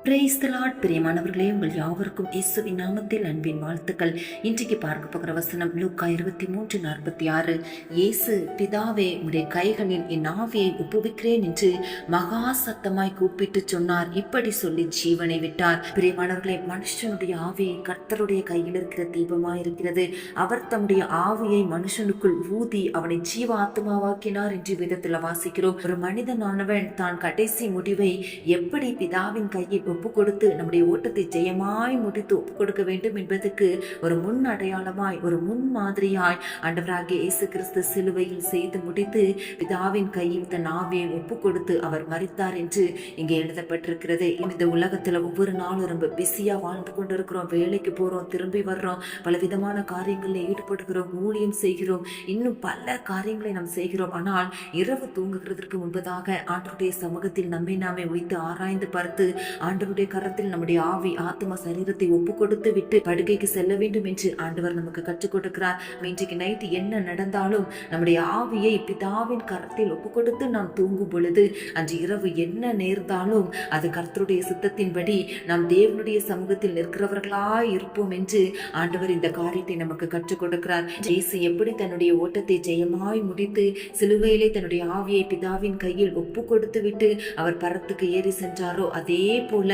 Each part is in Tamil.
Praise the Lord. பிரியமானவர்களே, உங்கள் யாவருக்கும் இயேசுவின் நாமத்தில் அன்பின் வாழ்த்துக்கள். இன்றைக்கு பார்க்க போகிற வசனம் லூக்கா 23:46. இயேசு, பிதாவே, உம்முடைய கைகளில் என் ஆவியை ஒப்புவிக்கிறேன் என்று மகா சத்தமாய் கூப்பிட்டு சொன்னார். இப்படி சொல்லி ஜீவனை விட்டார். பிரியமானவர்களே, மனுஷனுடைய ஆவி கர்த்தருடைய கையில் இருக்கிற தீபமாய் இருக்கிறது. அவர் தம்முடைய ஆவியை மனுஷனுக்குள் ஊதி அவனை ஜீவ ஆத்மாவாக்கினார் என்று விதத்தில் வாசிக்கிறோம். ஒரு மனிதனானவன் தான் கடைசி முடிவை எப்படி பிதாவின் கையில் ஒப்பு கொடுத்து நம்முடைய ஓட்டத்தை ஜெயமாய் முடித்து ஒப்பு கொடுக்க வேண்டும் என்பதற்கு ஒரு முன் அடையாளமாய், ஒரு முன் மாதிரியாய் ஆண்டவராகிய இயேசு கிறிஸ்து சிலுவையில் செய்து முடித்து பிதாவின் கையில் தன் ஆவியை ஒப்பு கொடுத்து அவர் மரித்தார் என்று இங்கே எழுதப்பட்டிருக்கிறது. இந்த உலகத்துல ஒவ்வொரு நாளும் ரொம்ப பிஸியா வாழ்ந்து கொண்டிருக்கிறோம். வேலைக்கு போறோம், திரும்பி வர்றோம், பல விதமான காரியங்களில் ஈடுபடுகிறோம், ஊழியம் செய்கிறோம், இன்னும் பல காரியங்களை நாம் செய்கிறோம். ஆனால் இரவு தூங்குகிறதற்கு முன்பதாக ஆண்டவருடைய சமூகத்தில் நம்மை நாமே வைத்து ஆராய்ந்து பார்த்து ஆண்டவருடைய கரத்தில் நம்முடைய ஆவி, ஆத்மா, சரீரத்தை ஒப்பு கொடுத்து விட்டு படுக்கைக்கு செல்ல வேண்டும் என்று ஆண்டவர் நமக்கு கற்றுக் கொடுக்கிறார். இன்றைக்கு நைட்டு என்ன நடந்தாலும் நம்முடைய ஆவியை பிதாவின் கரத்தில் ஒப்பு கொடுத்து நாம் தூங்கும் பொழுது அன்று இரவு என்ன நேர்ந்தாலும் அது கர்த்தருடைய சித்தத்தின்படி நாம் தேவனுடைய சமூகத்தில் நிற்கிறவர்களாய் இருப்போம் என்று ஆண்டவர் இந்த காரியத்தை நமக்கு கற்றுக் கொடுக்கிறார். இயேசு எப்படி தன்னுடைய ஓட்டத்தை ஜெயமாய் முடித்து சிலுவையிலே தன்னுடைய ஆவியை பிதாவின் கையில் ஒப்பு கொடுத்து விட்டு அவர் பரத்துக்கு ஏறி சென்றாரோ, அதே போல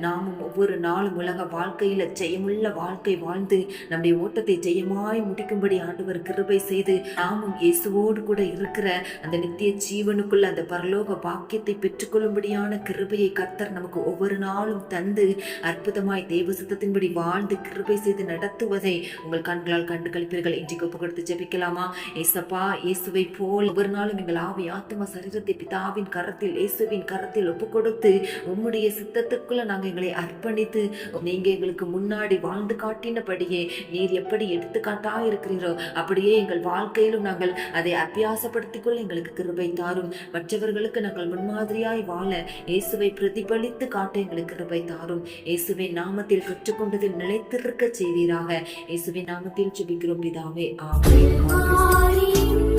நாமும் ஒவ்வொரு நாளும் உலக வாழ்க்கையில ஜெயமுள்ள வாழ்க்கை வாழ்ந்து நம்முடைய ஓட்டத்தை ஜெயமாய் முடிக்கும்படி ஆண்டவர் கிருபை செய்து நாமும் இயேசுவோடு கூட இருக்கிற அந்த நித்திய ஜீவனுக்குள்ள அந்த பரலோக பாக்கியத்தை பெற்றுக்கொள்ளும்படியான கிருபையை கர்த்தர் நமக்கு ஒவ்வொரு நாளும் தந்து அற்புதமாய் தேவ சித்தத்தின்படி வாழ்ந்து கிருபை செய்து நடத்துவதை உங்கள் கண்களால் கண்டு கழிப்பீர்கள். இன்றைக்கு ஒப்பு கொடுத்து ஜெபிக்கலாமா? ஏசப்பா, இயேசுவை போல் ஒவ்வொரு நாளும் எங்கள் ஆவி, ஆத்மா, சரீரத்தை பிதாவின் கரத்தில், இயேசுவின் கரத்தில் ஒப்பு கொடுத்து உம்முடைய சித்தத்துக்குள்ள நாங்கள் எங்களை அர்ப்பணித்து நீங்க எங்களுக்கு முன்னாடி வாழ்ந்து காட்டினபடியே நீர் எப்படி எடுத்துக்காட்டா இருக்கிறீரோ அப்படியே எங்கள் வாழ்க்கையிலும் நாங்கள் அதை அபியாசப்படுத்திக் கொள்ள எங்களுக்கு கிருபை தாரும். மற்றவர்களுக்கு நாங்கள் முன்மாதிரியாய் வாழ இயேசுவை பிரதிபலித்து காட்ட எங்களுக்கு கிருபை தாரும். இயேசுவின் நாமத்தில் கற்றுக்கொண்டதில் நிலைத்திருக்க செய்வீராக. இயேசுவின் நாமத்தில் ஜெபிக்கிறோம் பிதாவே, ஆமென்.